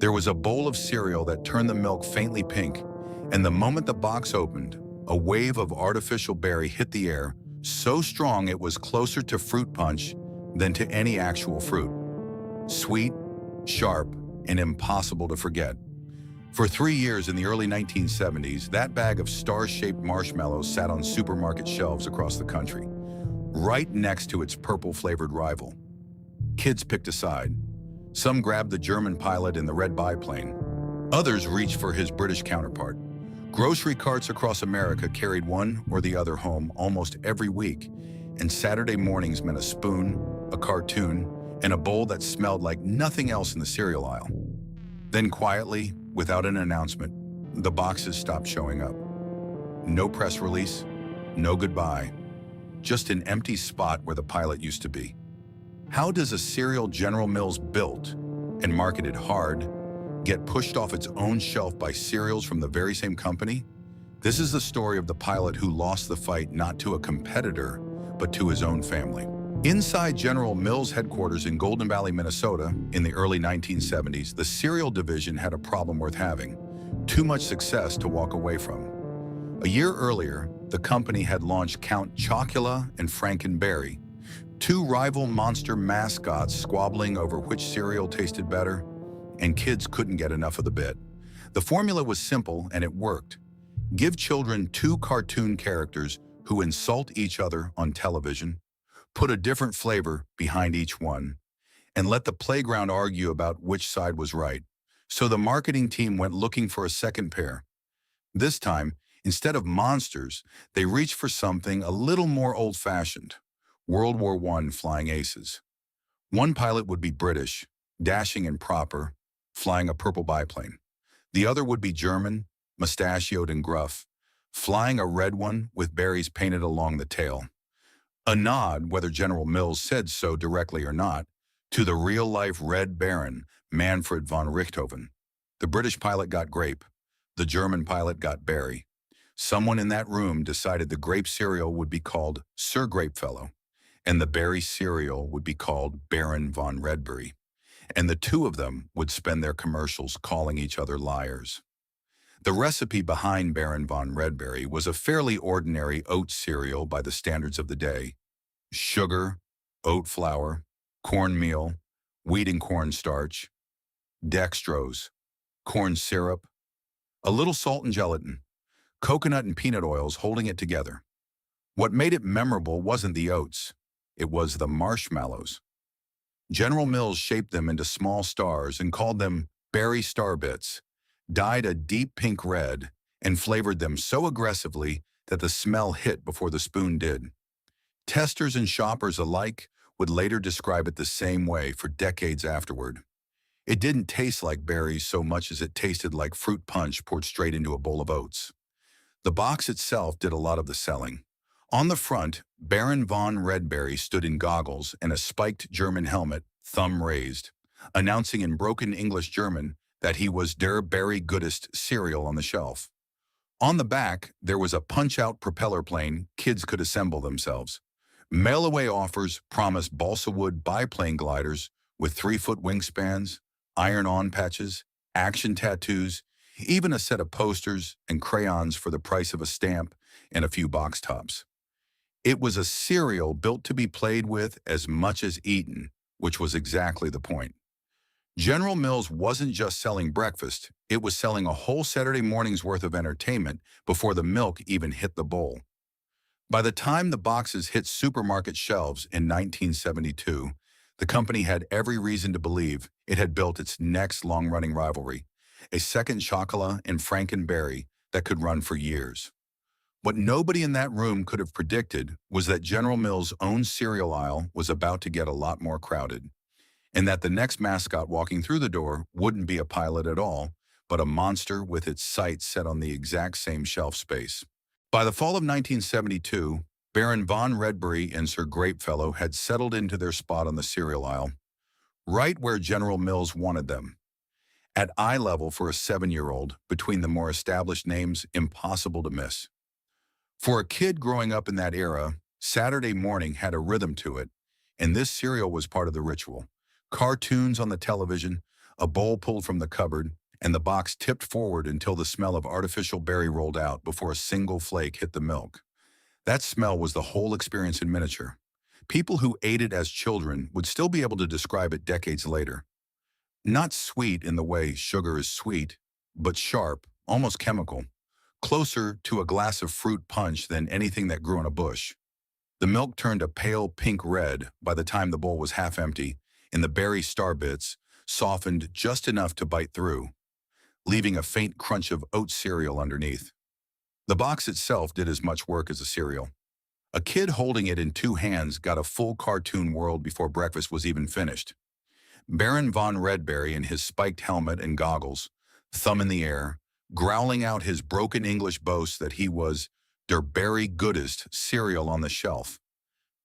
There was a bowl of cereal that turned the milk faintly pink, and the moment the box opened, a wave of artificial berry hit the air, so strong it was closer to fruit punch than to any actual fruit. Sweet, sharp, and impossible to forget. For 3 years in the early 1970s, that bag of star-shaped marshmallows sat on supermarket shelves across the country, right next to its purple-flavored rival. Kids picked a side. Some grabbed the German pilot in the red biplane. Others reached for his British counterpart. Grocery carts across America carried one or the other home almost every week, and Saturday mornings meant a spoon, a cartoon, and a bowl that smelled like nothing else in the cereal aisle. Then quietly, without an announcement, the boxes stopped showing up. No press release, no goodbye, just an empty spot where the pilot used to be. How does a cereal General Mills built and marketed hard get pushed off its own shelf by cereals from the very same company? This is the story of the pilot who lost the fight not to a competitor, but to his own family. Inside General Mills headquarters in Golden Valley, Minnesota, in the early 1970s, the cereal division had a problem worth having: too much success to walk away from. A year earlier, the company had launched Count Chocula and Frankenberry, two rival monster mascots squabbling over which cereal tasted better, and kids couldn't get enough of the bit. The formula was simple and it worked. Give children two cartoon characters who insult each other on television, put a different flavor behind each one, and let the playground argue about which side was right. So the marketing team went looking for a second pair. This time, instead of monsters, they reached for something a little more old-fashioned: World War I flying aces. One pilot would be British, dashing and proper, flying a purple biplane. The other would be German, mustachioed and gruff, flying a red one with berries painted along the tail. A nod, whether General Mills said so directly or not, to the real-life Red Baron, Manfred von Richthofen. The British pilot got grape. The German pilot got berry. Someone in that room decided the grape cereal would be called Sir Grapefellow, and the berry cereal would be called Baron Von Redberry. And the two of them would spend their commercials calling each other liars. The recipe behind Baron Von Redberry was a fairly ordinary oat cereal by the standards of the day: sugar, oat flour, cornmeal, wheat and corn starch, dextrose, corn syrup, a little salt and gelatin, coconut and peanut oils holding it together. What made it memorable wasn't the oats, it was the marshmallows. General Mills shaped them into small stars and called them Berry Star Bits, dyed a deep pink red, and flavored them so aggressively that the smell hit before the spoon did. Testers and shoppers alike would later describe it the same way for decades afterward. It didn't taste like berries so much as it tasted like fruit punch poured straight into a bowl of oats. The box itself did a lot of the selling. On the front, Baron Von Redberry stood in goggles and a spiked German helmet, thumb raised, announcing in broken English German that he was der berry goodest cereal on the shelf. On the back, there was a punch-out propeller plane kids could assemble themselves. Mail-away offers promised balsa wood biplane gliders with 3-foot wingspans, iron-on patches, action tattoos, even a set of posters and crayons for the price of a stamp and a few box tops. It was a cereal built to be played with as much as eaten, which was exactly the point. General Mills wasn't just selling breakfast, it was selling a whole Saturday morning's worth of entertainment before the milk even hit the bowl. By the time the boxes hit supermarket shelves in 1972, the company had every reason to believe it had built its next long-running rivalry, a second Chocula and Frankenberry that could run for years. What nobody in that room could have predicted was that General Mills' own cereal aisle was about to get a lot more crowded, and that the next mascot walking through the door wouldn't be a pilot at all, but a monster with its sights set on the exact same shelf space. By the fall of 1972, Baron Von Redberry and Sir Grapefellow had settled into their spot on the cereal aisle, right where General Mills wanted them. At eye level for a 7-year-old, between the more established names impossible to miss. For a kid growing up in that era, Saturday morning had a rhythm to it, and this cereal was part of the ritual. Cartoons on the television, a bowl pulled from the cupboard, and the box tipped forward until the smell of artificial berry rolled out before a single flake hit the milk. That smell was the whole experience in miniature. People who ate it as children would still be able to describe it decades later. Not sweet in the way sugar is sweet, but sharp, almost chemical, closer to a glass of fruit punch than anything that grew on a bush. The milk turned a pale pink red by the time the bowl was half empty, and the berry star bits softened just enough to bite through, leaving a faint crunch of oat cereal underneath. The box itself did as much work as a cereal. A kid holding it in two hands got a full cartoon world before breakfast was even finished. Baron Von Redberry in his spiked helmet and goggles, thumb in the air, growling out his broken English boast that he was der berry goodest cereal on the shelf.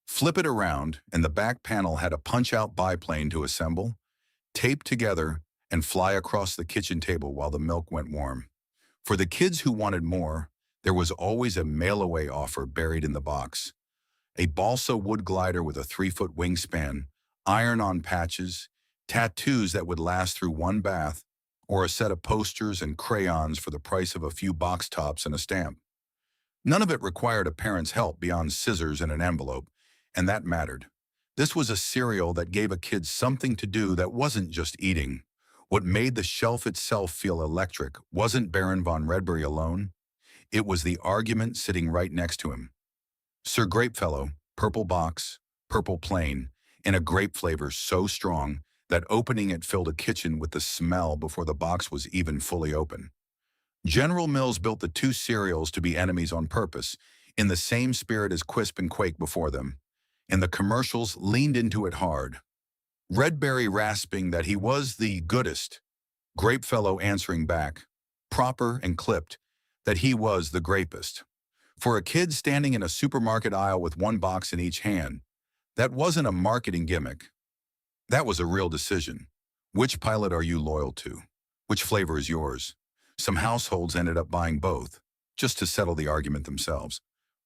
Flip it around, and the back panel had a punch-out biplane to assemble, tape together, and fly across the kitchen table while the milk went warm. For the kids who wanted more, there was always a mail-away offer buried in the box. A balsa wood glider with a 3-foot wingspan, iron-on patches, tattoos that would last through one bath, or a set of posters and crayons for the price of a few box tops and a stamp. None of it required a parent's help beyond scissors and an envelope, and that mattered. This was a cereal that gave a kid something to do that wasn't just eating. What made the shelf itself feel electric wasn't Baron Von Redberry alone. It was the argument sitting right next to him. Sir Grapefellow, purple box, purple plain, and a grape flavor so strong that opening it filled a kitchen with the smell before the box was even fully open. General Mills built the two cereals to be enemies on purpose, in the same spirit as Quisp and Quake before them, and the commercials leaned into it hard. Redberry rasping that he was the goodest, Grapefellow answering back, proper and clipped, that he was the grapest. For a kid standing in a supermarket aisle with one box in each hand, that wasn't a marketing gimmick. That was a real decision. Which pilot are you loyal to? Which flavor is yours? Some households ended up buying both, just to settle the argument themselves,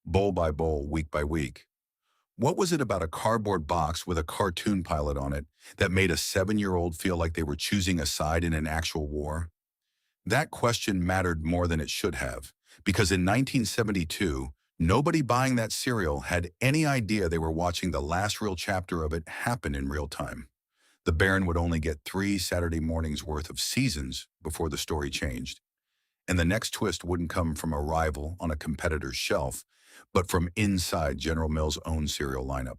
bowl by bowl, week by week. What was it about a cardboard box with a cartoon pilot on it that made a 7-year-old feel like they were choosing a side in an actual war? That question mattered more than it should have, because in 1972, nobody buying that cereal had any idea they were watching the last real chapter of it happen in real time. The Baron would only get 3 Saturday mornings worth of seasons before the story changed. And the next twist wouldn't come from a rival on a competitor's shelf, but from inside General Mills' own cereal lineup.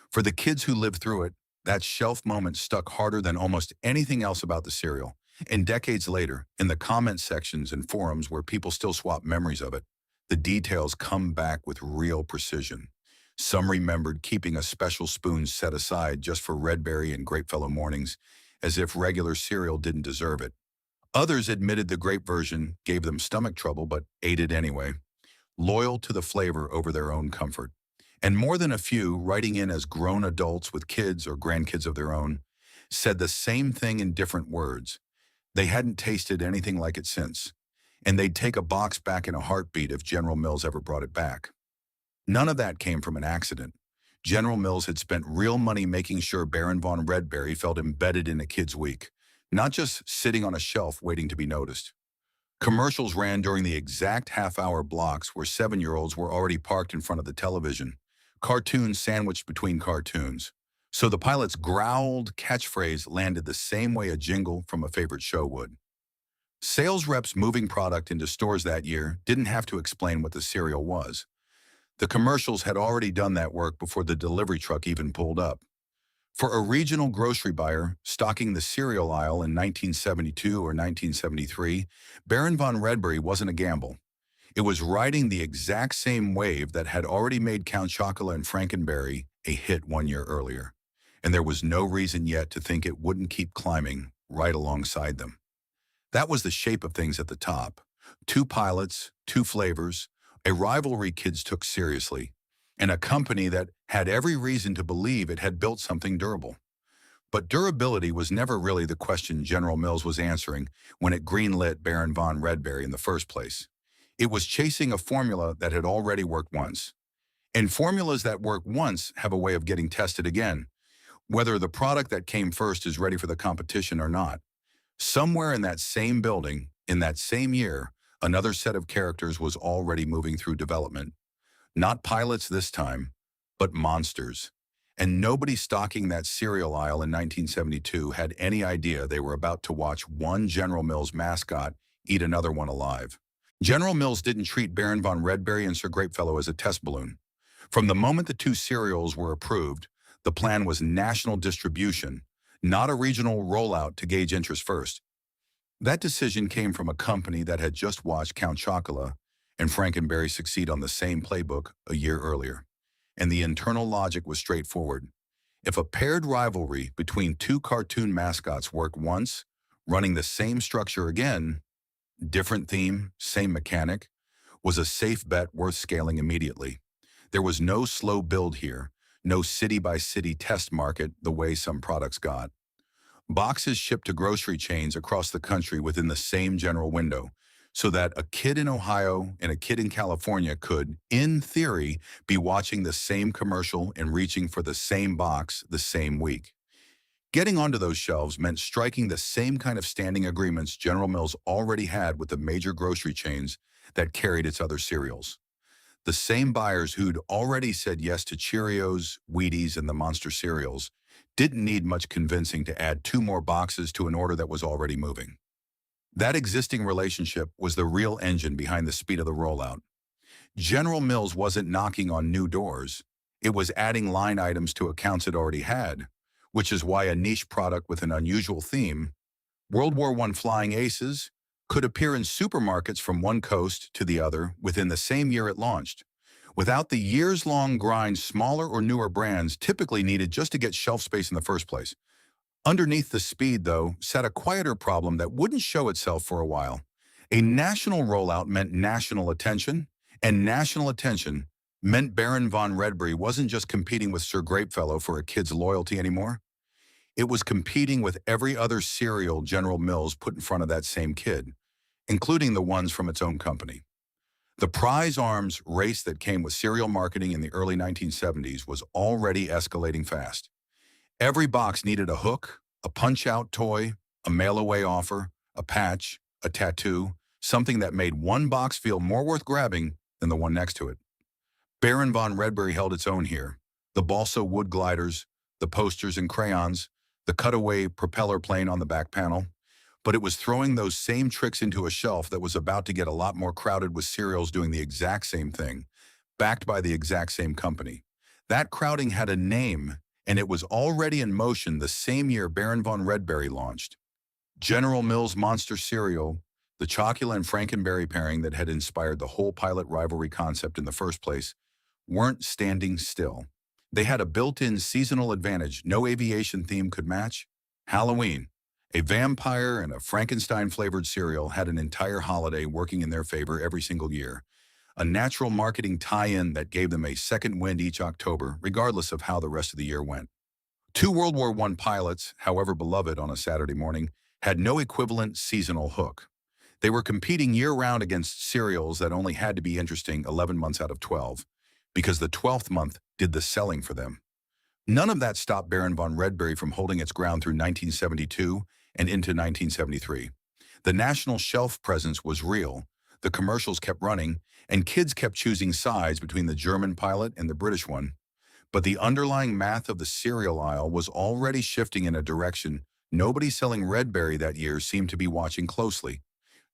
For the kids who lived through it, that shelf moment stuck harder than almost anything else about the cereal. And decades later, in the comment sections and forums where people still swap memories of it, the details come back with real precision. Some remembered keeping a special spoon set aside just for Redberry and Grapefellow mornings, as if regular cereal didn't deserve it. Others admitted the grape version gave them stomach trouble but ate it anyway, loyal to the flavor over their own comfort. And more than a few, writing in as grown adults with kids or grandkids of their own, said the same thing in different words. They hadn't tasted anything like it since, and they'd take a box back in a heartbeat if General Mills ever brought it back. None of that came from an accident. General Mills had spent real money making sure Baron Von Redberry felt embedded in a kid's week, not just sitting on a shelf waiting to be noticed. Commercials ran during the exact half-hour blocks where 7-year-olds were already parked in front of the television, cartoons sandwiched between cartoons. So the pilot's growled catchphrase landed the same way a jingle from a favorite show would. Sales reps moving product into stores that year didn't have to explain what the cereal was. The commercials had already done that work before the delivery truck even pulled up. For a regional grocery buyer stocking the cereal aisle in 1972 or 1973, Baron Von Redberry wasn't a gamble. It was riding the exact same wave that had already made Count Chocula and Frankenberry a hit 1 year earlier. And there was no reason yet to think it wouldn't keep climbing right alongside them. That was the shape of things at the top. 2 pilots, 2 flavors, a rivalry kids took seriously, and a company that had every reason to believe it had built something durable. But durability was never really the question General Mills was answering when it greenlit Baron Von Redberry in the first place. It was chasing a formula that had already worked once. And formulas that work once have a way of getting tested again. Whether the product that came first is ready for the competition or not, somewhere in that same building, in that same year, another set of characters was already moving through development. Not pilots this time, but monsters. And nobody stocking that cereal aisle in 1972 had any idea they were about to watch one General Mills mascot eat another one alive. General Mills didn't treat Baron Von Redberry and Sir Grapefellow as a test balloon. From the moment the two cereals were approved, the plan was national distribution, not a regional rollout to gauge interest first. That decision came from a company that had just watched Count Chocula and Frankenberry succeed on the same playbook a year earlier. And the internal logic was straightforward. If a paired rivalry between two cartoon mascots worked once, running the same structure again, different theme, same mechanic, was a safe bet worth scaling immediately. There was no slow build here, no city-by-city test market the way some products got. Boxes shipped to grocery chains across the country within the same general window, so that a kid in Ohio and a kid in California could, in theory, be watching the same commercial and reaching for the same box the same week. Getting onto those shelves meant striking the same kind of standing agreements General Mills already had with the major grocery chains that carried its other cereals. The same buyers who'd already said yes to Cheerios, Wheaties, and the Monster cereals didn't need much convincing to add two more boxes to an order that was already moving. That existing relationship was the real engine behind the speed of the rollout. General Mills wasn't knocking on new doors. It was adding line items to accounts it already had, which is why a niche product with an unusual theme, World War I flying aces, could appear in supermarkets from one coast to the other within the same year it launched, without the years-long grind smaller or newer brands typically needed just to get shelf space in the first place. Underneath the speed, though, sat a quieter problem that wouldn't show itself for a while. A national rollout meant national attention, and national attention meant Baron Von Redberry wasn't just competing with Sir Grapefellow for a kid's loyalty anymore. It was competing with every other cereal General Mills put in front of that same kid, including the ones from its own company. The prize arms race that came with cereal marketing in the early 1970s was already escalating fast. Every box needed a hook, a punch-out toy, a mail-away offer, a patch, a tattoo, something that made one box feel more worth grabbing than the one next to it. Baron Von Redberry held its own here. The balsa wood gliders, the posters and crayons, the cutaway propeller plane on the back panel. But it was throwing those same tricks into a shelf that was about to get a lot more crowded with cereals doing the exact same thing, backed by the exact same company. That crowding had a name, and it was already in motion the same year Baron Von Redberry launched. General Mills Monster cereal, the Chocula and Frankenberry pairing that had inspired the whole pilot rivalry concept in the first place, weren't standing still. They had a built-in seasonal advantage no aviation theme could match: Halloween. A vampire and a Frankenstein-flavored cereal had an entire holiday working in their favor every single year, a natural marketing tie-in that gave them a second wind each October, regardless of how the rest of the year went. Two World War I pilots, however beloved on a Saturday morning, had no equivalent seasonal hook. They were competing year-round against cereals that only had to be interesting 11 months out of 12, because the 12th month did the selling for them. None of that stopped Baron Von Redberry from holding its ground through 1972 and into 1973. The national shelf presence was real, the commercials kept running, and kids kept choosing sides between the German pilot and the British one. But the underlying math of the cereal aisle was already shifting in a direction nobody selling Redberry that year seemed to be watching closely.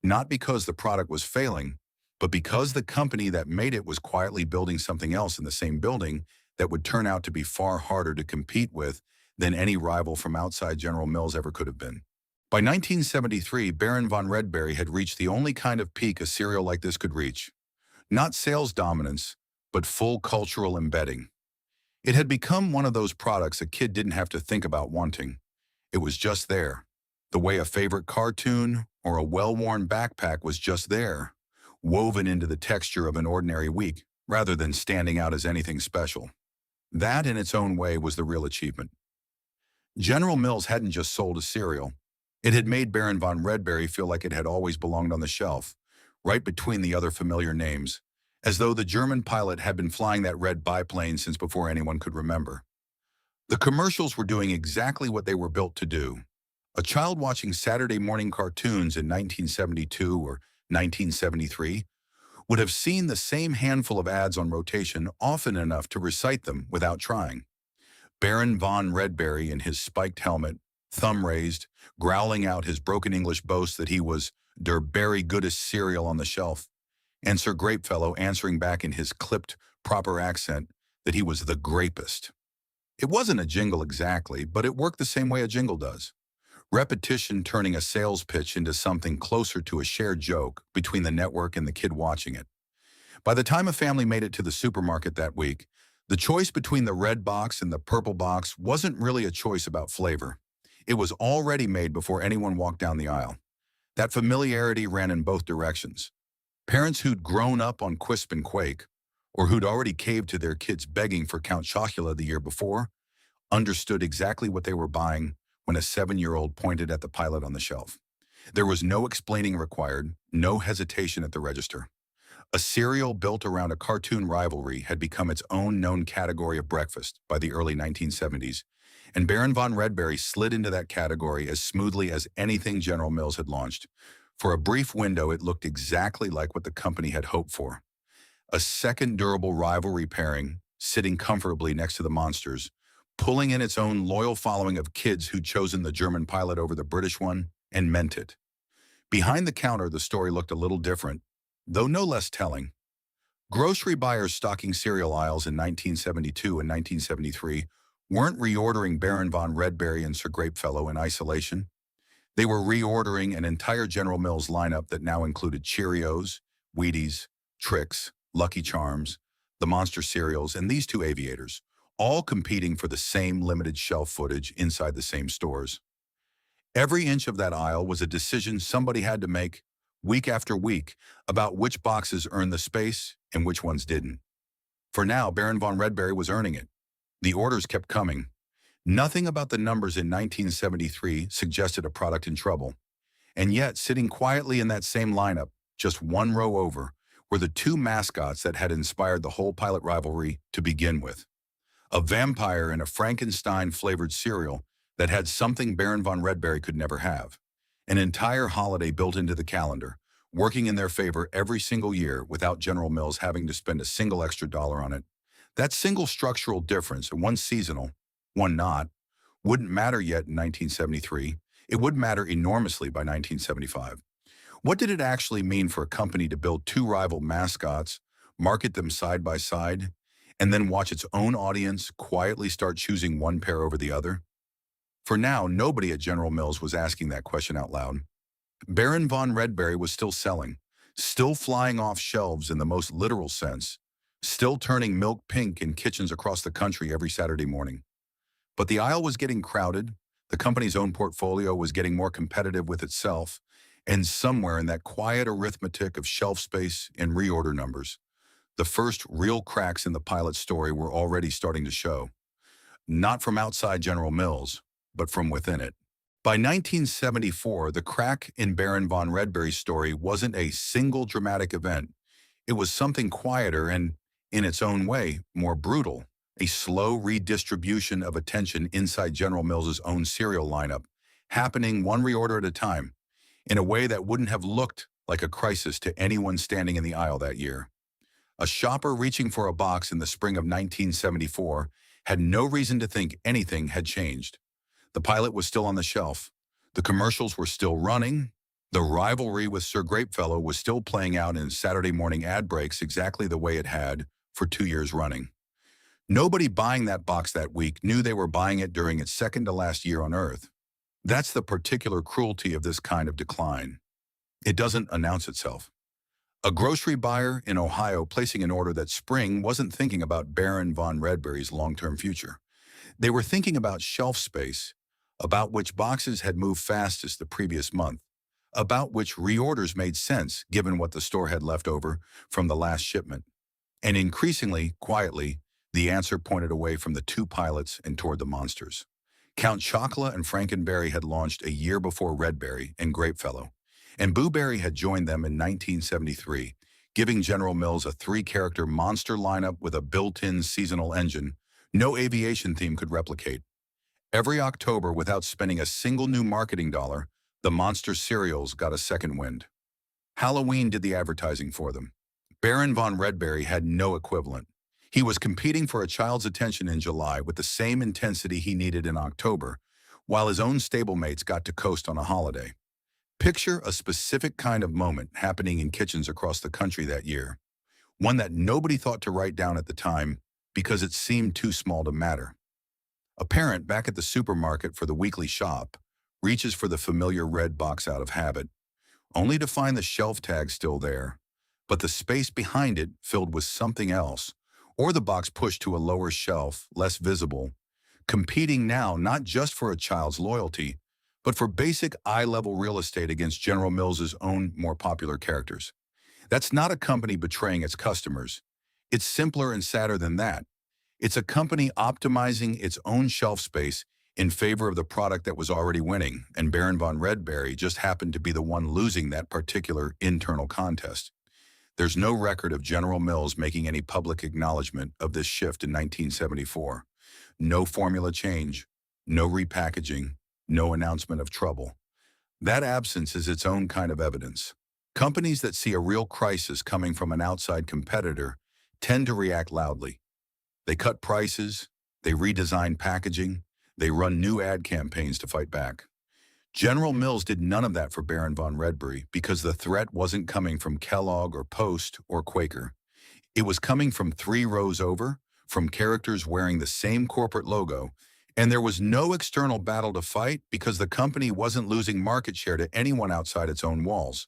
Not because the product was failing, but because the company that made it was quietly building something else in the same building that would turn out to be far harder to compete with than any rival from outside General Mills ever could have been. By 1973, Baron Von Redberry had reached the only kind of peak a cereal like this could reach. Not sales dominance, but full cultural embedding. It had become one of those products a kid didn't have to think about wanting. It was just there, the way a favorite cartoon or a well-worn backpack was just there, woven into the texture of an ordinary week, rather than standing out as anything special. That, in its own way, was the real achievement. General Mills hadn't just sold a cereal. It had made Baron Von Redberry feel like it had always belonged on the shelf, right between the other familiar names, as though the German pilot had been flying that red biplane since before anyone could remember. The commercials were doing exactly what they were built to do. A child watching Saturday morning cartoons in 1972 or 1973 would have seen the same handful of ads on rotation often enough to recite them without trying. Baron Von Redberry in his spiked helmet, thumb raised, growling out his broken English boast that he was der berry goodest cereal on the shelf, and Sir Grapefellow answering back in his clipped, proper accent that he was the grapest. It wasn't a jingle exactly, but it worked the same way a jingle does. Repetition turning a sales pitch into something closer to a shared joke between the network and the kid watching it. By the time a family made it to the supermarket that week, the choice between the red box and the purple box wasn't really a choice about flavor. It was already made before anyone walked down the aisle. That familiarity ran in both directions. Parents who'd grown up on Quisp and Quake, or who'd already caved to their kids begging for Count Chocula the year before, understood exactly what they were buying when a 7-year-old pointed at the pilot on the shelf. There was no explaining required, no hesitation at the register. A cereal built around a cartoon rivalry had become its own known category of breakfast by the early 1970s, and Baron Von Redberry slid into that category as smoothly as anything General Mills had launched. For a brief window, it looked exactly like what the company had hoped for. A second durable rivalry pairing, sitting comfortably next to the monsters, pulling in its own loyal following of kids who'd chosen the German pilot over the British one and meant it. Behind the counter, the story looked a little different, though no less telling. Grocery buyers stocking cereal aisles in 1972 and 1973 weren't reordering Baron Von Redberry and Sir Grapefellow in isolation. They were reordering an entire General Mills lineup that now included Cheerios, Wheaties, Trix, Lucky Charms, the Monster cereals, and these two aviators, all competing for the same limited shelf footage inside the same stores. Every inch of that aisle was a decision somebody had to make week after week about which boxes earned the space and which ones didn't. For now, Baron Von Redberry was earning it. The orders kept coming. Nothing about the numbers in 1973 suggested a product in trouble. And yet, sitting quietly in that same lineup, just one row over, were the two mascots that had inspired the whole pilot rivalry to begin with. A vampire and a Frankenstein-flavored cereal that had something Baron Von Redberry could never have. An entire holiday built into the calendar, working in their favor every single year without General Mills having to spend a single extra dollar on it. That single structural difference, one seasonal, one not, wouldn't matter yet in 1973. It would matter enormously by 1975. What did it actually mean for a company to build two rival mascots, market them side by side, and then watch its own audience quietly start choosing one pair over the other? For now, nobody at General Mills was asking that question out loud. Baron Von Redberry was still selling, still flying off shelves in the most literal sense, still turning milk pink in kitchens across the country every Saturday morning. But the aisle was getting crowded, the company's own portfolio was getting more competitive with itself, and somewhere in that quiet arithmetic of shelf space and reorder numbers, the first real cracks in the pilot story were already starting to show. Not from outside General Mills, but from within it. By 1974, the crack in Baron Von Redberry's story wasn't a single dramatic event. It was something quieter and, in its own way, more brutal. A slow redistribution of attention inside General Mills' own cereal lineup, happening one reorder at a time, in a way that wouldn't have looked like a crisis to anyone standing in the aisle that year. A shopper reaching for a box in the spring of 1974 had no reason to think anything had changed. The pilot was still on the shelf. The commercials were still running. The rivalry with Sir Grapefellow was still playing out in Saturday morning ad breaks exactly the way it had for 2 years running. Nobody buying that box that week knew they were buying it during its second to last year on Earth. That's the particular cruelty of this kind of decline. It doesn't announce itself. A grocery buyer in Ohio placing an order that spring wasn't thinking about Baron Von Redberry's long-term future. They were thinking about shelf space, about which boxes had moved fastest the previous month, about which reorders made sense given what the store had left over from the last shipment. And increasingly, quietly, the answer pointed away from the two pilots and toward the monsters. Count Chocula and Frankenberry had launched a year before Redberry and Grapefellow, and Booberry had joined them in 1973, giving General Mills a 3-character monster lineup with a built-in seasonal engine, No aviation theme could replicate. Every October, without spending a single new marketing dollar, the monster cereals got a second wind. Halloween did the advertising for them. Baron Von Redberry had no equivalent. He was competing for a child's attention in July with the same intensity he needed in October, while his own stablemates got to coast on a holiday. Picture a specific kind of moment happening in kitchens across the country that year, one that nobody thought to write down at the time because it seemed too small to matter. A parent back at the supermarket for the weekly shop reaches for the familiar red box out of habit, only to find the shelf tag still there, but the space behind it filled with something else, or the box pushed to a lower shelf, less visible, competing now not just for a child's loyalty, but for basic eye-level real estate against General Mills's own more popular characters. That's not a company betraying its customers. It's simpler and sadder than that. It's a company optimizing its own shelf space in favor of the product that was already winning, and Baron Von Redberry just happened to be the one losing that particular internal contest. There's no record of General Mills making any public acknowledgement of this shift in 1974. No formula change, no repackaging, no announcement of trouble. That absence is its own kind of evidence. Companies that see a real crisis coming from an outside competitor tend to react loudly. They cut prices, they redesign packaging, they run new ad campaigns to fight back. General Mills did none of that for Baron Von Redberry because the threat wasn't coming from Kellogg or Post or Quaker. It was coming from 3 rows over, from characters wearing the same corporate logo, and there was no external battle to fight because the company wasn't losing market share to anyone outside its own walls.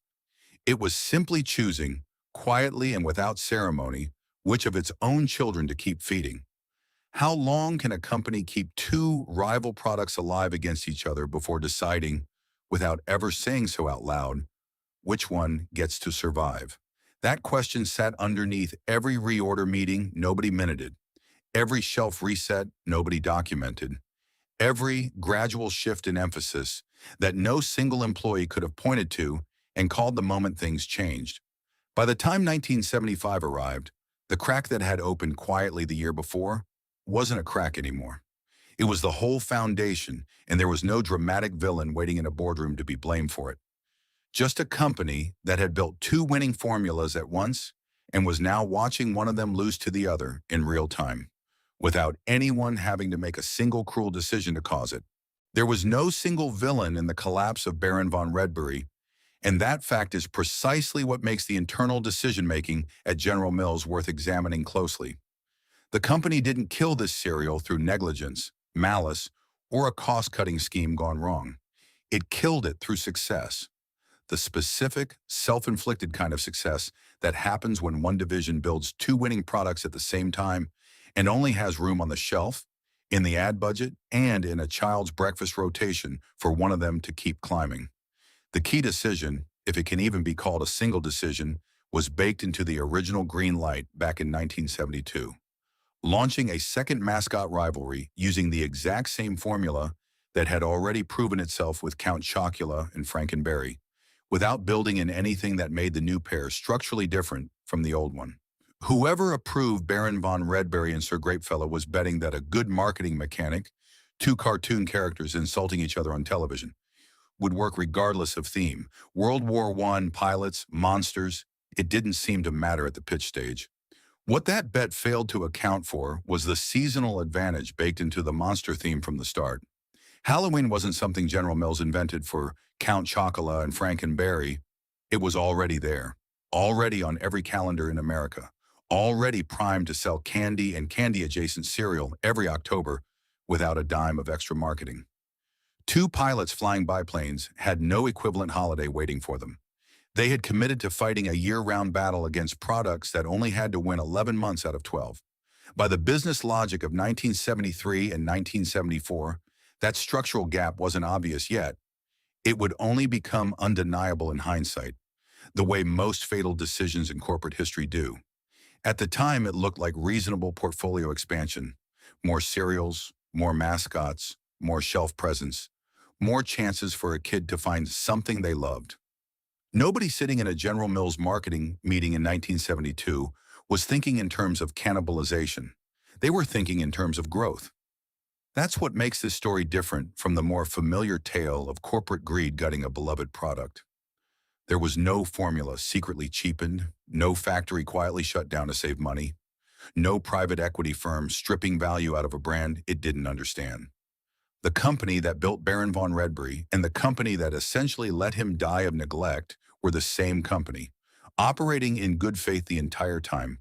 It was simply choosing, quietly and without ceremony, which of its own children to keep feeding. How long can a company keep two rival products alive against each other before deciding, without ever saying so out loud, which one gets to survive? That question sat underneath every reorder meeting nobody minuted, every shelf reset nobody documented, every gradual shift in emphasis that no single employee could have pointed to and called the moment things changed. By the time 1975 arrived, the crack that had opened quietly the year before wasn't a crack anymore. It was the whole foundation, and there was no dramatic villain waiting in a boardroom to be blamed for it. Just a company that had built 2 winning formulas at once and was now watching one of them lose to the other in real time, without anyone having to make a single cruel decision to cause it. There was no single villain in the collapse of Baron Von Redberry, and that fact is precisely what makes the internal decision-making at General Mills worth examining closely. The company didn't kill this cereal through negligence, malice, or a cost-cutting scheme gone wrong. It killed it through success. The specific, self-inflicted kind of success that happens when one division builds 2 winning products at the same time and only has room on the shelf, in the ad budget, and in a child's breakfast rotation for one of them to keep climbing. The key decision, if it can even be called a single decision, was baked into the original green light back in 1972. Launching a second mascot rivalry using the exact same formula that had already proven itself with Count Chocula and Frankenberry, without building in anything that made the new pair structurally different from the old one. Whoever approved Baron Von Redberry and Sir Grapefellow was betting that a good marketing mechanic, 2 cartoon characters insulting each other on television, would work regardless of theme. World War I, pilots, monsters, it didn't seem to matter at the pitch stage. What that bet failed to account for was the seasonal advantage baked into the monster theme from the start. Halloween wasn't something General Mills invented for Count Chocula and Frankenberry. It was already there, already on every calendar in America, already primed to sell candy and candy-adjacent cereal every October without a dime of extra marketing. 2 pilots flying biplanes had no equivalent holiday waiting for them. They had committed to fighting a year-round battle against products that only had to win 11 months out of 12. By the business logic of 1973 and 1974, that structural gap wasn't obvious yet. It would only become undeniable in hindsight, the way most fatal decisions in corporate history do. At the time, it looked like reasonable portfolio expansion. More cereals, more mascots, more shelf presence, more chances for a kid to find something they loved. Nobody sitting in a General Mills marketing meeting in 1972 was thinking in terms of cannibalization. They were thinking in terms of growth. That's what makes this story different from the more familiar tale of corporate greed gutting a beloved product. There was no formula secretly cheapened, no factory quietly shut down to save money, no private equity firm stripping value out of a brand it didn't understand. The company that built Baron Von Redberry and the company that essentially let him die of neglect were the same company, operating in good faith the entire time,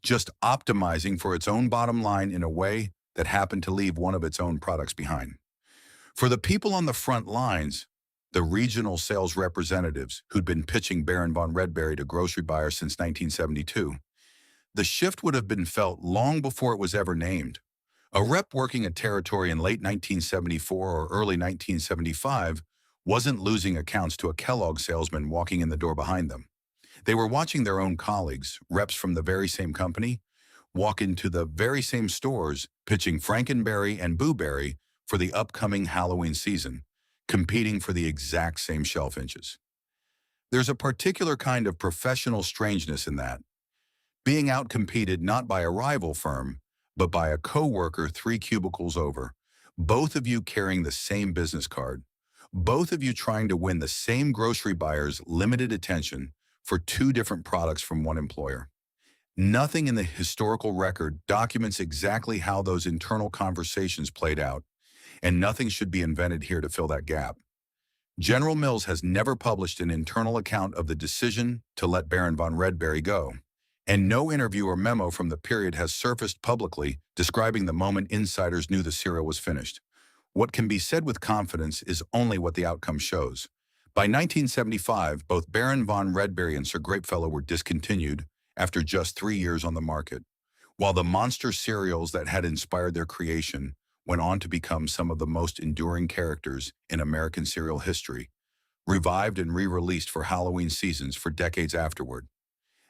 just optimizing for its own bottom line in a way that happened to leave one of its own products behind. For the people on the front lines, the regional sales representatives who'd been pitching Baron Von Redberry to grocery buyers since 1972, the shift would have been felt long before it was ever named. A rep working a territory in late 1974 or early 1975 wasn't losing accounts to a Kellogg salesman walking in the door behind them. They were watching their own colleagues, reps from the very same company, walk into the very same stores pitching Frankenberry and Booberry for the upcoming Halloween season, competing for the exact same shelf inches. There's a particular kind of professional strangeness in that, being outcompeted not by a rival firm, but by a coworker 3 cubicles over, both of you carrying the same business card, both of you trying to win the same grocery buyer's limited attention for 2 different products from one employer. Nothing in the historical record documents exactly how those internal conversations played out, and nothing should be invented here to fill that gap. General Mills has never published an internal account of the decision to let Baron Von Redberry go, and no interview or memo from the period has surfaced publicly describing the moment insiders knew the cereal was finished. What can be said with confidence is only what the outcome shows. By 1975, both Baron Von Redberry and Sir Grapefellow were discontinued after just 3 years on the market, while the monster cereals that had inspired their creation went on to become some of the most enduring characters in American cereal history, revived and re-released for Halloween seasons for decades afterward.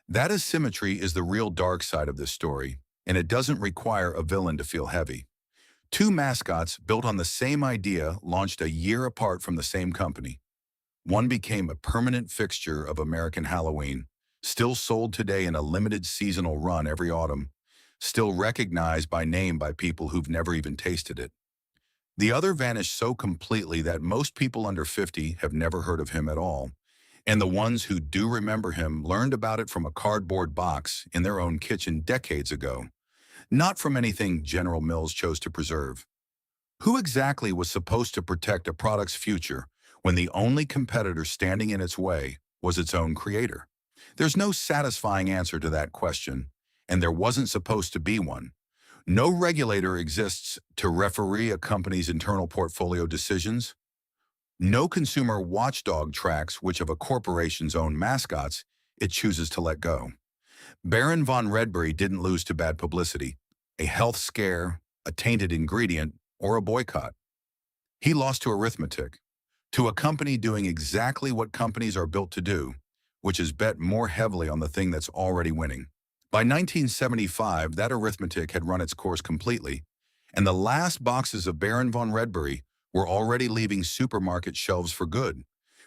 That asymmetry is the real dark side of this story, and it doesn't require a villain to feel heavy. 2 mascots built on the same idea launched a year apart from the same company. One became a permanent fixture of American Halloween, still sold today in a limited seasonal run every autumn, still recognized by name by people who've never even tasted it. The other vanished so completely that most people under 50 have never heard of him at all, and the ones who do remember him learned about it from a cardboard box in their own kitchen decades ago, not from anything General Mills chose to preserve. Who exactly was supposed to protect a product's future when the only competitor standing in its way was its own creator? There's no satisfying answer to that question, and there wasn't supposed to be one. No regulator exists to referee a company's internal portfolio decisions. No consumer watchdog tracks which of a corporation's own mascots it chooses to let go. Baron Von Redberry didn't lose to bad publicity, a health scare, a tainted ingredient, or a boycott. He lost to arithmetic, to a company doing exactly what companies are built to do, which is bet more heavily on the thing that's already winning. By 1975, that arithmetic had run its course completely, and the last boxes of Baron Von Redberry were already leaving supermarket shelves for good,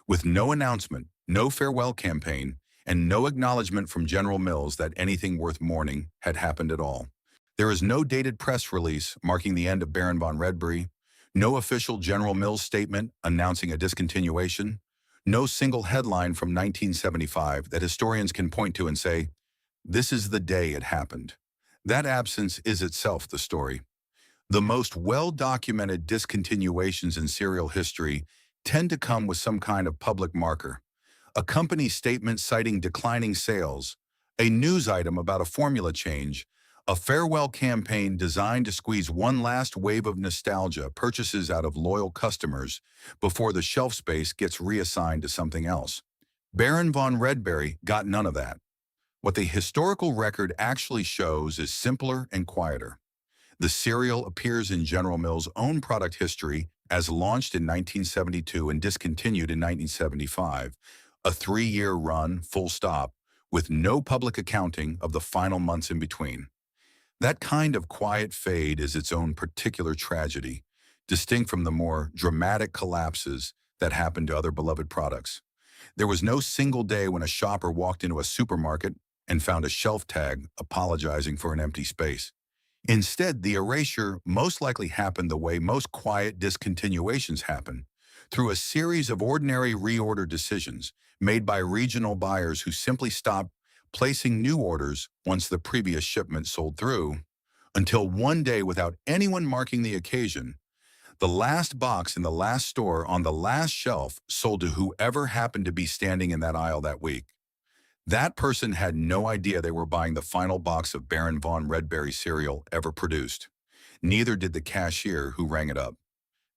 with no announcement, no farewell campaign, and no acknowledgement from General Mills that anything worth mourning had happened at all. There is no dated press release marking the end of Baron Von Redberry, no official General Mills statement announcing a discontinuation, no single headline from 1975 that historians can point to and say, "This is the day it happened." That absence is itself the story. The most well-documented discontinuations in cereal history tend to come with some kind of public marker. A company statement citing declining sales, a news item about a formula change, a farewell campaign designed to squeeze one last wave of nostalgia purchases out of loyal customers before the shelf space gets reassigned to something else. Baron Von Redberry got none of that. What the historical record actually shows is simpler and quieter. The cereal appears in General Mills' own product history as launched in 1972 and discontinued in 1975, a 3-year run, full stop, with no public accounting of the final months in between. That kind of quiet fade is its own particular tragedy, distinct from the more dramatic collapses that happen to other beloved products. There was no single day when a shopper walked into a supermarket and found a shelf tag apologizing for an empty space. Instead, the erasure most likely happened the way most quiet discontinuations happen, through a series of ordinary reorder decisions made by regional buyers who simply stopped placing new orders once the previous shipment sold through, until one day, without anyone marking the occasion, the last box in the last store on the last shelf sold to whoever happened to be standing in that aisle that week. That person had no idea they were buying the final box of Baron Von Redberry cereal ever produced. Neither did the cashier who rang it up.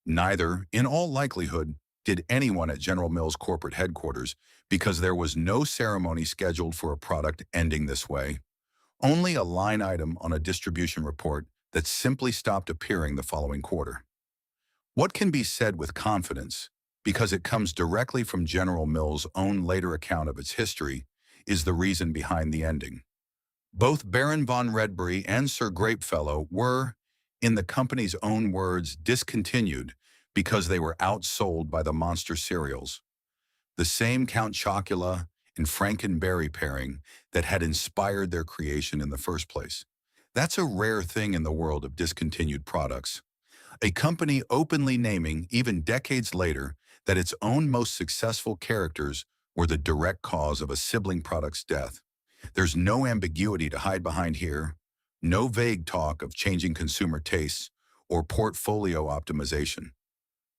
Neither, in all likelihood, did anyone at General Mills corporate headquarters, because there was no ceremony scheduled for a product ending this way. Only a line item on a distribution report that simply stopped appearing the following quarter. What can be said with confidence, because it comes directly from General Mills' own later account of its history, is the reason behind the ending. Both Baron Von Redberry and Sir Grapefellow were, in the company's own words, discontinued because they were outsold by the monster cereals. The same Count Chocula and Frankenberry pairing that had inspired their creation in the first place. That's a rare thing in the world of discontinued products. A company openly naming, even decades later, that its own most successful characters were the direct cause of a sibling product's death. There's no ambiguity to hide behind here, no vague talk of changing consumer tastes or portfolio optimization.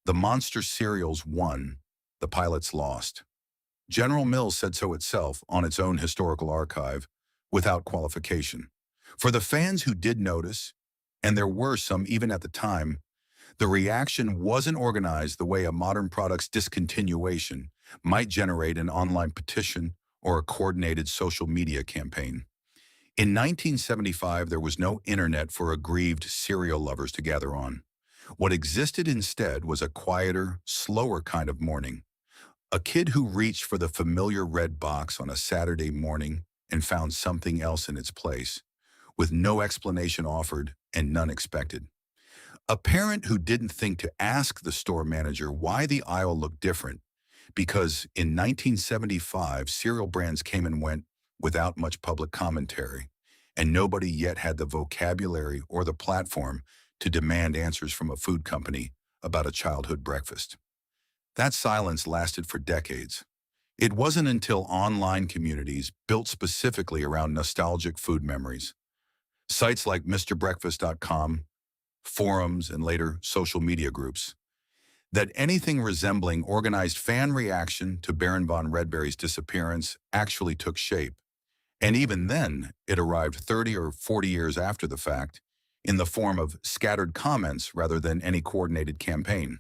The monster cereals won, the pilots lost. General Mills said so itself on its own historical archive, without qualification. For the fans who did notice, and there were some even at the time, the reaction wasn't organized the way a modern product's discontinuation might generate an online petition or a coordinated social media campaign. In 1975, there was no internet for aggrieved cereal lovers to gather on. What existed instead was a quieter, slower kind of mourning. A kid who reached for the familiar red box on a Saturday morning and found something else in its place, with no explanation offered and none expected. A parent who didn't think to ask the store manager why the aisle looked different, because in 1975, cereal brands came and went without much public commentary, and nobody yet had the vocabulary or the platform to demand answers from a food company about a childhood breakfast. That silence lasted for decades. It wasn't until online communities built specifically around nostalgic food memories, sites like MrBreakfast.com, forums, and later social media groups, that anything resembling organized fan reaction to Baron Von Redberry's disappearance actually took shape. And even then, it arrived 30 or 40 years after the fact, in the form of scattered comments rather than any coordinated campaign.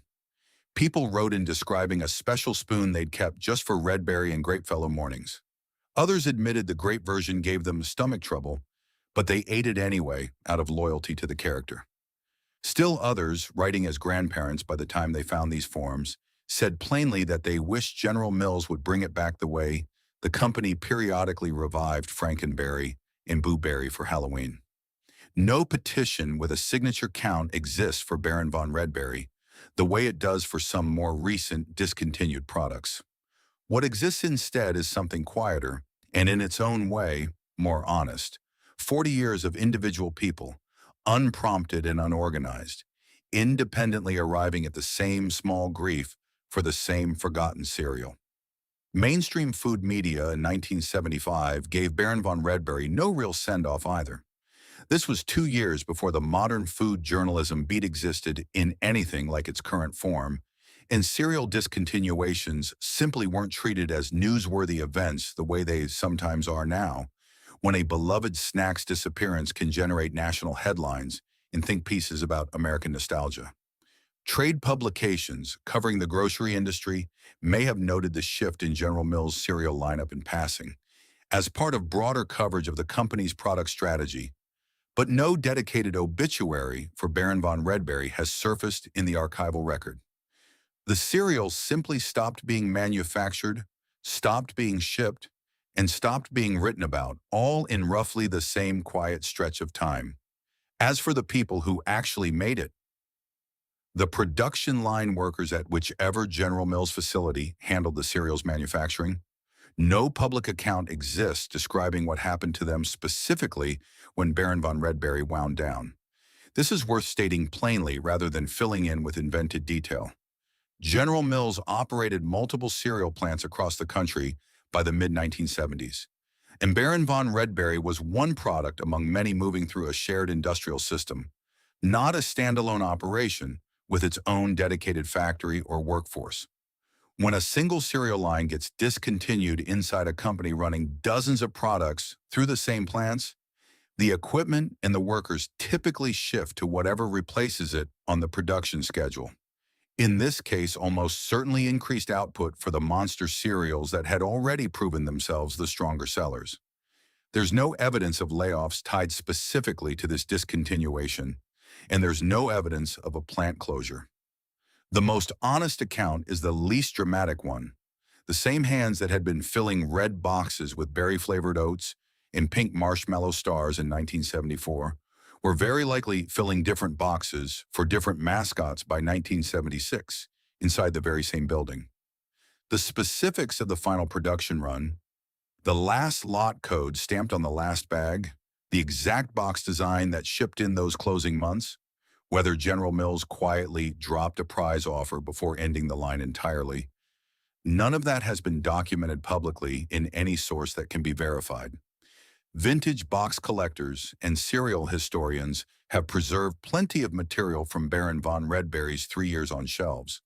People wrote in describing a special spoon they'd kept just for Redberry and Grapefellow mornings. Others admitted the grape version gave them stomach trouble, but they ate it anyway out of loyalty to the character. Still others, writing as grandparents by the time they found these forums, said plainly that they wished General Mills would bring it back the way the company periodically revived Frankenberry and Boo Berry for Halloween. No petition with a signature count exists for Baron Von Redberry, the way it does for some more recent discontinued products. What exists instead is something quieter, and in its own way, more honest. 40 years of individual people, unprompted and unorganized, independently arriving at the same small grief for the same forgotten cereal. Mainstream food media in 1975 gave Baron Von Redberry no real send-off either. This was 2 years before the modern food journalism beat existed in anything like its current form, and cereal discontinuations simply weren't treated as newsworthy events the way they sometimes are now, when a beloved snack's disappearance can generate national headlines and think pieces about American nostalgia. Trade publications covering the grocery industry may have noted the shift in General Mills' cereal lineup in passing, as part of broader coverage of the company's product strategy, but no dedicated obituary for Baron Von Redberry has surfaced in the archival record. The cereal simply stopped being manufactured, stopped being shipped, and stopped being written about, all in roughly the same quiet stretch of time. As for the people who actually made it, the production line workers at whichever General Mills facility handled the cereal's manufacturing, no public account exists describing what happened to them specifically when Baron Von Redberry wound down. This is worth stating plainly rather than filling in with invented detail. General Mills operated multiple cereal plants across the country by the mid-1970s, and Baron Von Redberry was one product among many moving through a shared industrial system, not a standalone operation with its own dedicated factory or workforce. When a single cereal line gets discontinued inside a company running dozens of products through the same plants, the equipment and the workers typically shift to whatever replaces it on the production schedule. In this case, almost certainly increased output for the monster cereals that had already proven themselves the stronger sellers. There's no evidence of layoffs tied specifically to this discontinuation, and there's no evidence of a plant closure. The most honest account is the least dramatic one. The same hands that had been filling red boxes with berry-flavored oats and pink marshmallow stars in 1974 were very likely filling different boxes for different mascots by 1976 inside the very same building. The specifics of the final production run, the last lot code stamped on the last bag, the exact box design that shipped in those closing months, whether General Mills quietly dropped a prize offer before ending the line entirely, none of that has been documented publicly in any source that can be verified. Vintage box collectors and cereal historians have preserved plenty of material from Baron Von Redberry's 3 years on shelves.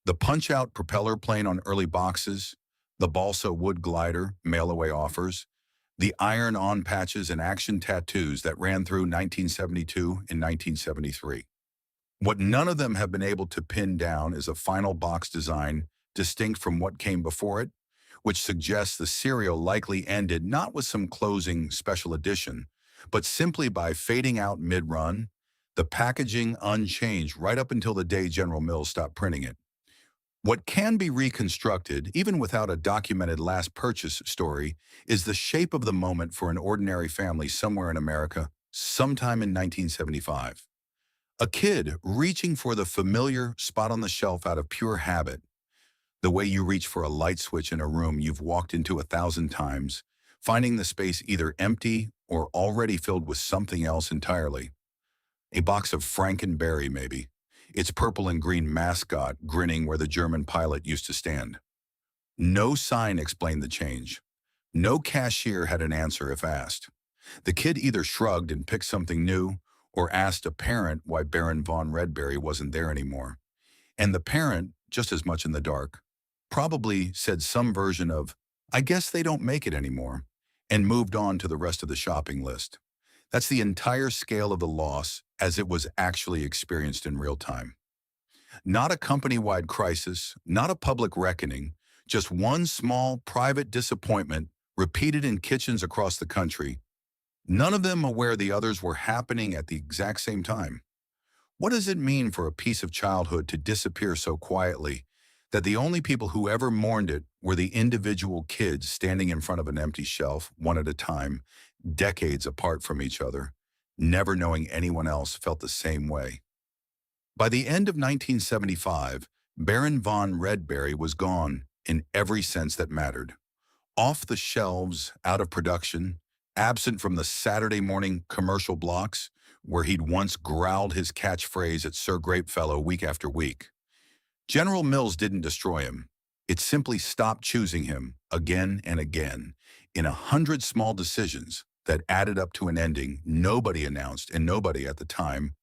The punch-out propeller plane on early boxes, the balsa wood glider mail-away offers, the iron-on patches and action tattoos that ran through 1972 and 1973. What none of them have been able to pin down is a final box design distinct from what came before it, which suggests the cereal likely ended not with some closing special edition, but simply by fading out mid-run, the packaging unchanged right up until the day General Mills stopped printing it. What can be reconstructed, even without a documented last purchase story, is the shape of the moment for an ordinary family somewhere in America, sometime in 1975. A kid reaching for the familiar spot on the shelf out of pure habit, the way you reach for a light switch in a room you've walked into 1,000 times, finding the space either empty or already filled with something else entirely. A box of Frankenberry, maybe. Its purple and green mascot grinning where the German pilot used to stand. No sign explained the change. No cashier had an answer if asked. The kid either shrugged and picked something new or asked a parent why Baron Von Redberry wasn't there anymore. And the parent, just as much in the dark, probably said some version of, "I guess they don't make it anymore," and moved on to the rest of the shopping list. That's the entire scale of the loss as it was actually experienced in real time. Not a company-wide crisis, not a public reckoning, just one small private disappointment repeated in kitchens across the country, none of them aware the others were happening at the exact same time. What does it mean for a piece of childhood to disappear so quietly that the only people who ever mourned it were the individual kids standing in front of an empty shelf, one at a time, decades apart from each other, never knowing anyone else felt the same way? By the end of 1975, Baron Von Redberry was gone in every sense that mattered. Off the shelves, out of production, absent from the Saturday morning commercial blocks where he'd once growled his catchphrase at Sir Grapefellow week after week. General Mills didn't destroy him. It simply stopped choosing him again and again in 100 small decisions that added up to an ending nobody announced and nobody at the time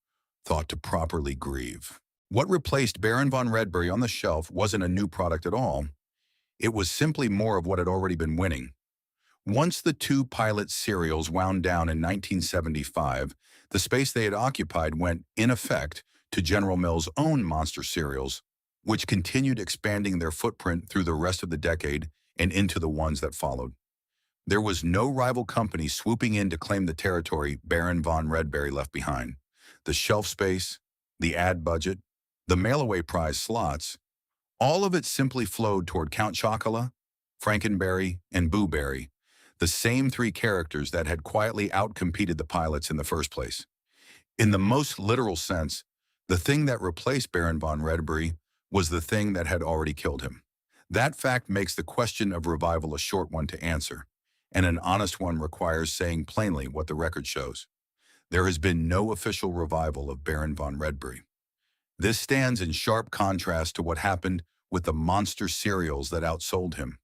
thought to properly grieve. What replaced Baron Von Redberry on the shelf wasn't a new product at all. It was simply more of what had already been winning. Once the two pilot cereals wound down in 1975, the space they had occupied went, in effect, to General Mills' own monster cereals, which continued expanding their footprint through the rest of the decade and into the ones that followed. There was no rival company swooping in to claim the territory Baron Von Redberry left behind. The shelf space, the ad budget, the mail-away prize slots, all of it simply flowed toward Count Chocula, Frankenberry, and Boo Berry, the same three characters that had quietly outcompeted the pilots in the first place. In the most literal sense, the thing that replaced Baron Von Redberry was the thing that had already killed him. That fact makes the question of revival a short one to answer, and an honest one requires saying plainly what the record shows. there has been no official revival of Baron Von Redberry. This stands in sharp contrast to what happened with the monster cereals that outsold him.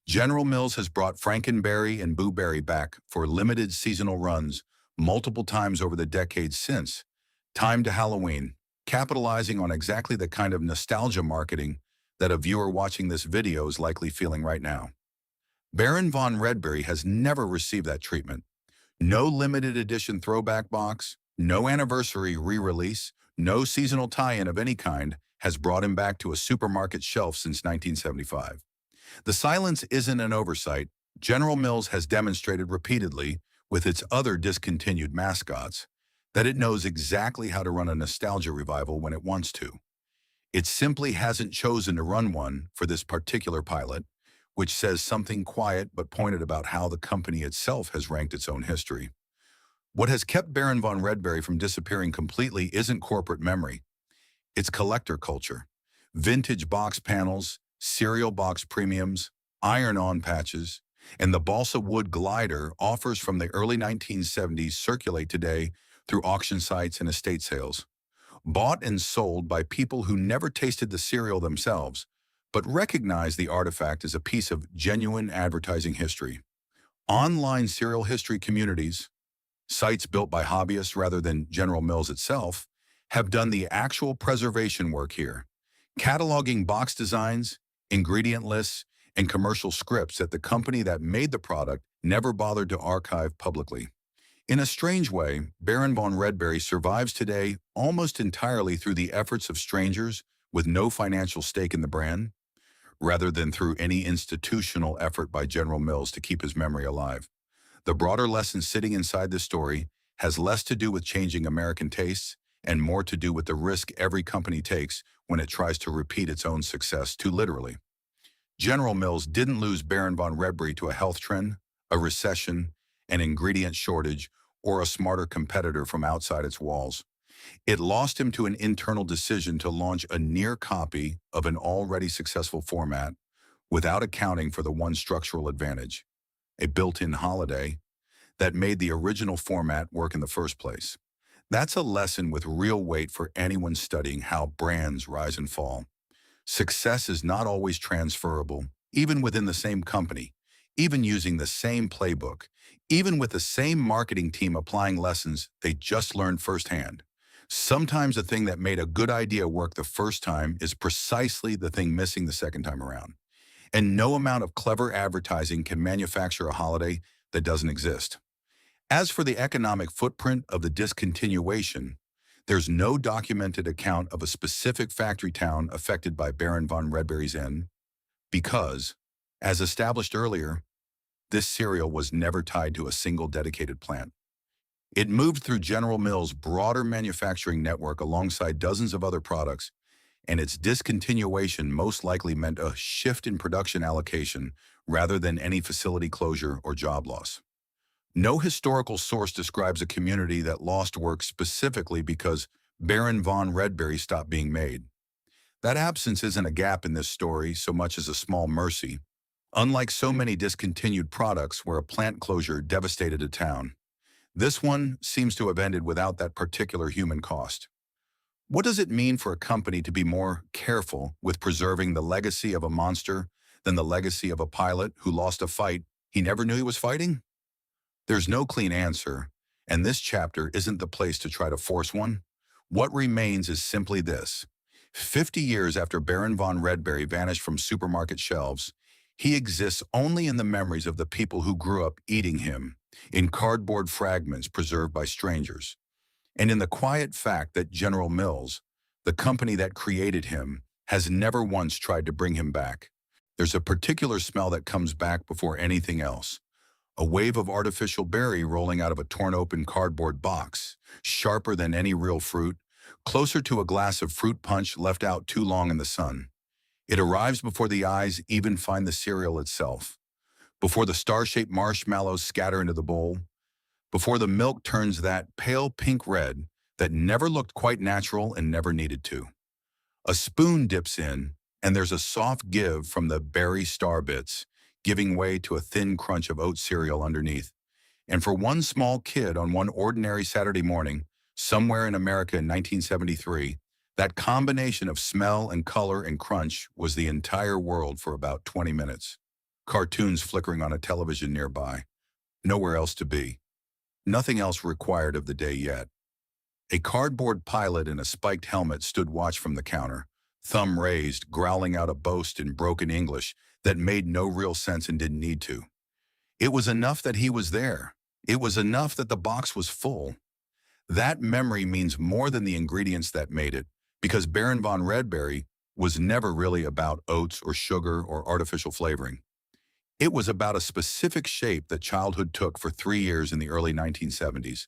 General Mills has brought Frankenberry and Boo Berry back for limited seasonal runs multiple times over the decades since. Time to Halloween, capitalizing on exactly the kind of nostalgia marketing that a viewer watching this video is likely feeling right now. Baron Von Redberry has never received that treatment. No limited edition throwback box, no anniversary re-release, no seasonal tie-in of any kind has brought him back to a supermarket shelf since 1975. The silence isn't an oversight. General Mills has demonstrated repeatedly, with its other discontinued mascots, that it knows exactly how to run a nostalgia revival when it wants to. It simply hasn't chosen to run one for this particular pilot, which says something quiet but pointed about how the company itself has ranked its own history. What has kept Baron Von Redberry from disappearing completely isn't corporate memory. It's collector culture. Vintage box panels, cereal box premiums, iron-on patches, and the balsa wood glider offers from the early 1970s circulate today through auction sites and estate sales. Bought and sold by people who never tasted the cereal themselves, but recognize the artifact as a piece of genuine advertising history. Online cereal history communities, sites built by hobbyists rather than General Mills itself, have done the actual preservation work here, cataloging box designs, ingredient lists, and commercial scripts that the company that made the product never bothered to archive publicly. In a strange way, Baron Von Redberry survives today almost entirely through the efforts of strangers with no financial stake in the brand, rather than through any institutional effort by General Mills to keep his memory alive. The broader lesson sitting inside this story has less to do with changing American tastes and more to do with the risk every company takes when it tries to repeat its own success too literally. General Mills didn't lose Baron Von Redberry to a health trend, a recession, an ingredient shortage, or a smarter competitor from outside its walls. It lost him to an internal decision to launch a near copy of an already successful format without accounting for the one structural advantage, a built-in holiday, that made the original format work in the first place. That's a lesson with real weight for anyone studying how brands rise and fall. Success is not always transferable, even within the same company, even using the same playbook, even with the same marketing team applying lessons they just learned firsthand. Sometimes the thing that made a good idea work the first time is precisely the thing missing the second time around. And no amount of clever advertising can manufacture a holiday that doesn't exist. As for the economic footprint of the discontinuation, there's no documented account of a specific factory town affected by Baron Von Redberry's end, because, as established earlier, this cereal was never tied to a single dedicated plant. It moved through General Mills' broader manufacturing network alongside dozens of other products, and its discontinuation most likely meant a shift in production allocation rather than any facility closure or job loss. No historical source describes a community that lost work specifically because Baron Von Redberry stopped being made. That absence isn't a gap in this story so much as a small mercy, unlike so many discontinued products where a plant closure devastated a town. This one seems to have ended without that particular human cost. What does it mean for a company to be more careful with preserving the legacy of a monster than the legacy of a pilot who lost a fight he never knew he was fighting? There's no clean answer, and this chapter isn't the place to try to force one. What remains is simply this. 50 years after Baron Von Redberry vanished from supermarket shelves, he exists only in the memories of the people who grew up eating him, in cardboard fragments preserved by strangers, and in the quiet fact that General Mills, the company that created him, has never once tried to bring him back. There's a particular smell that comes back before anything else. A wave of artificial berry rolling out of a torn-open cardboard box, sharper than any real fruit, closer to a glass of fruit punch left out too long in the sun. It arrives before the eyes even find the cereal itself, before the star-shaped marshmallows scatter into the bowl, before the milk turns that pale pink red that never looked quite natural and never needed to. A spoon dips in, and there's a soft give from the berry star bits, giving way to a thin crunch of oat cereal underneath. And for one small kid on one ordinary Saturday morning, somewhere in America in 1973, that combination of smell and color and crunch was the entire world for about 20 minutes. Cartoons flickering on a television nearby. Nowhere else to be. Nothing else required of the day yet. A cardboard pilot in a spiked helmet stood watch from the counter, thumb raised, growling out a boast in broken English that made no real sense and didn't need to. It was enough that he was there. It was enough that the box was full. That memory means more than the ingredients that made it, because Baron Von Redberry was never really about oats or sugar or artificial flavoring. It was about a specific shape that childhood took for 3 years in the early 1970s.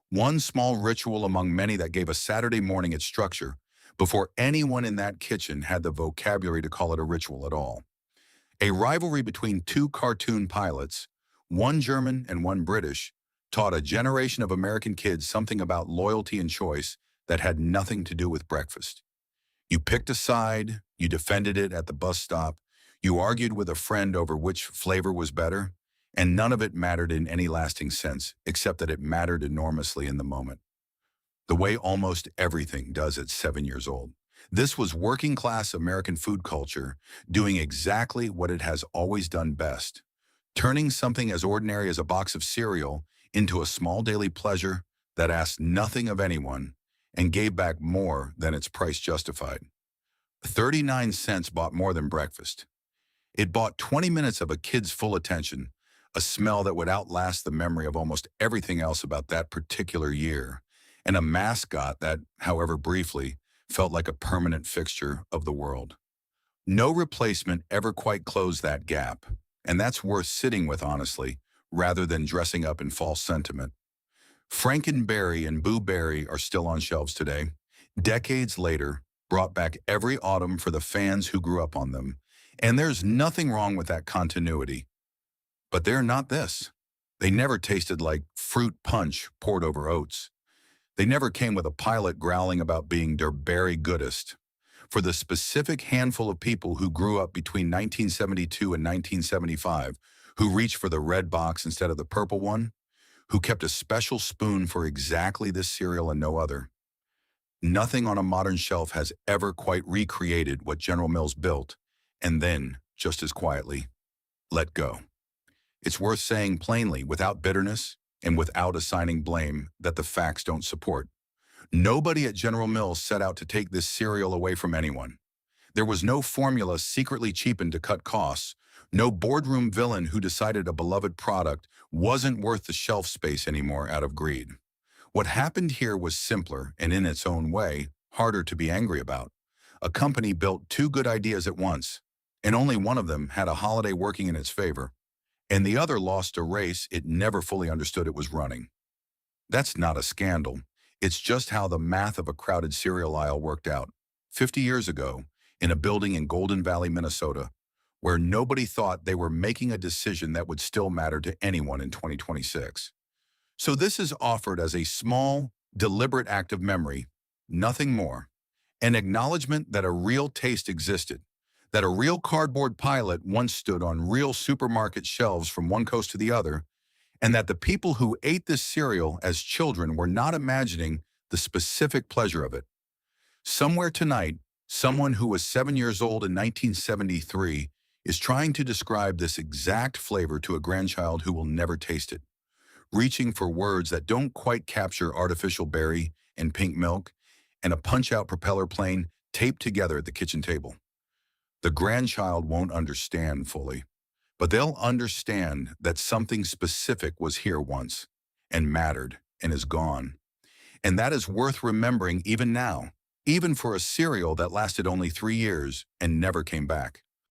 One small ritual among many that gave a Saturday morning its structure before anyone in that kitchen had the vocabulary to call it a ritual at all. A rivalry between two cartoon pilots, one German and one British, taught a generation of American kids something about loyalty and choice that had nothing to do with breakfast. You picked a side, you defended it at the bus stop, you argued with a friend over which flavor was better, and none of it mattered in any lasting sense, except that it mattered enormously in the moment. The way almost everything does at 7 years old. This was working-class American food culture doing exactly what it has always done best, turning something as ordinary as a box of cereal into a small daily pleasure that asked nothing of anyone and gave back more than its price justified. 39 cents bought more than breakfast. It bought 20 minutes of a kid's full attention, a smell that would outlast the memory of almost everything else about that particular year, and a mascot that, however briefly, felt like a permanent fixture of the world. No replacement ever quite closed that gap, and that's worth sitting with honestly, rather than dressing up in false sentiment. Frankenberry and Boo Berry are still on shelves today, decades later, brought back every autumn for the fans who grew up on them, and there's nothing wrong with that continuity. But they're not this. They never tasted like fruit punch poured over oats. They never came with a pilot growling about being der berry goodest. For the specific handful of people who grew up between 1972 and 1975, who reached for the red box instead of the purple one, who kept a special spoon for exactly this cereal and no other. Nothing on a modern shelf has ever quite recreated what General Mills built, and then, just as quietly, let go. It's worth saying plainly, without bitterness and without assigning blame that the facts don't support. Nobody at General Mills set out to take this cereal away from anyone. There was no formula secretly cheapened to cut costs, no boardroom villain who decided a beloved product wasn't worth the shelf space anymore out of greed. What happened here was simpler and, in its own way, harder to be angry about. A company built two good ideas at once, and only one of them had a holiday working in its favor, and the other lost a race it never fully understood it was running. That's not a scandal. It's just how the math of a crowded cereal aisle worked out 50 years ago in a building in Golden Valley, Minnesota, where nobody thought they were making a decision that would still matter to anyone in 2026. So this is offered as a small, deliberate act of memory, nothing more. An acknowledgement that a real taste existed, that a real cardboard pilot once stood on real supermarket shelves from one coast to the other, and that the people who ate this cereal as children were not imagining the specific pleasure of it. Somewhere tonight, someone who was 7 years old in 1973 is trying to describe this exact flavor to a grandchild who will never taste it, reaching for words that don't quite capture artificial berry and pink milk and a punch-out propeller plane taped together at the kitchen table. The grandchild won't understand fully, but they'll understand that something specific was here once and mattered and is gone. And that is worth remembering even now, even for a cereal that lasted only 3 years and never came back.